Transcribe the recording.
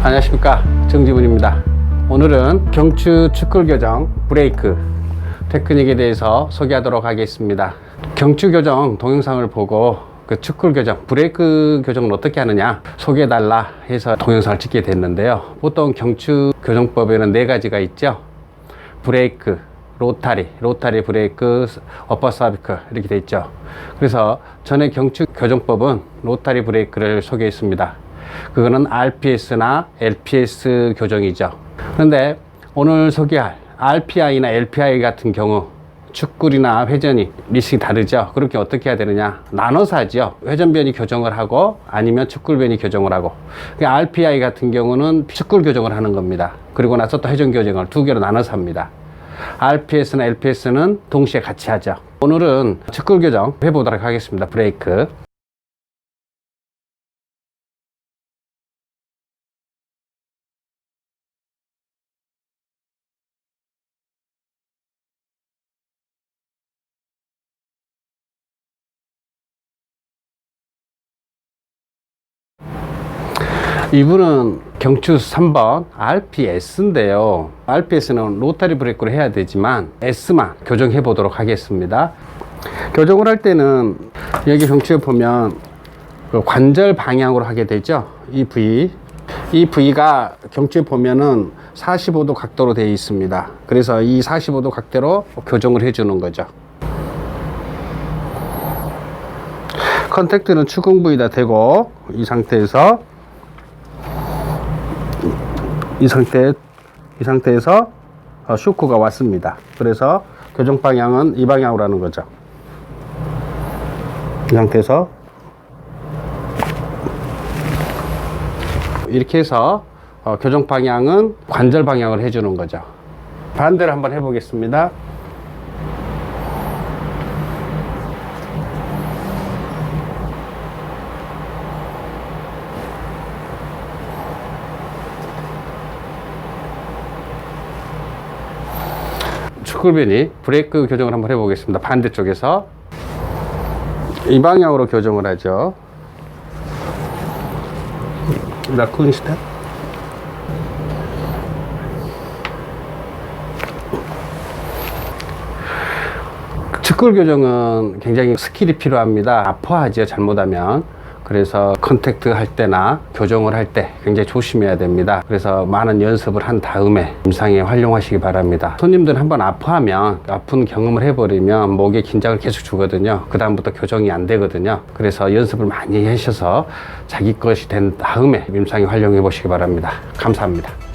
안녕하십니까, 정지훈입니다. 오늘은 경추 축굴 교정 브레이크 테크닉에 대해서 소개하도록 하겠습니다. 경추 교정 동영상을 보고 그 축굴 교정 브레이크 교정을 어떻게 하느냐 소개해달라 해서 동영상을 찍게 됐는데요. 보통 경추 교정법에는 4가지가 있죠. 브레이크, 로타리 브레이크, 어퍼 서비클 이렇게 돼 있죠. 그래서 전에 경추 교정법은 로타리 브레이크를 소개했습니다. 그거는 RPS나 LPS 교정이죠. 그런데 오늘 소개할 RPI나 LPI 같은 경우 축굴이나 회전이 리식이 다르죠. 그렇게 어떻게 해야 되느냐, 나눠서 하죠. 회전변이 교정을 하고 아니면 축굴변이 교정을 하고, RPI 같은 경우는 축굴 교정을 하는 겁니다. 그리고 나서 또 회전 교정을 2개로 나눠서 합니다. RPS나 LPS는 동시에 같이 하죠. 오늘은 축굴 교정 해보도록 하겠습니다. 브레이크. 이분은 경추 3번 RPS인데요. RPS는 로타리 브레이크로 해야 되지만 S만 교정해 보도록 하겠습니다. 교정을 할 때는 여기 경추에 보면 그 관절 방향으로 하게 되죠. 이 V가 경추에 보면은 45도 각도로 되어 있습니다. 그래서 이 45도 각도로 교정을 해 주는 거죠. 컨택트는 추궁 부위다 대고 이 상태에서 이 상태에서 쇼크가 왔습니다. 그래서 교정 방향은 이 방향으로 하는 거죠. 이 상태에서 이렇게 해서 교정 방향은 관절 방향을 해주는 거죠. 반대로 한번 해보겠습니다. 축굴변이 브레이크 교정을 한번 해보겠습니다. 반대쪽에서 이 방향으로 교정을 하죠. 라쿤 스텝. 축굴 교정은 굉장히 스킬이 필요합니다. 아파하죠, 잘못하면. 그래서 컨택트 할 때나 교정을 할 때 굉장히 조심해야 됩니다. 그래서 많은 연습을 한 다음에 임상에 활용하시기 바랍니다. 손님들 한번 아파하면, 아픈 경험을 해버리면 목에 긴장을 계속 주거든요. 그 다음부터 교정이 안 되거든요. 그래서 연습을 많이 하셔서 자기 것이 된 다음에 임상에 활용해 보시기 바랍니다. 감사합니다.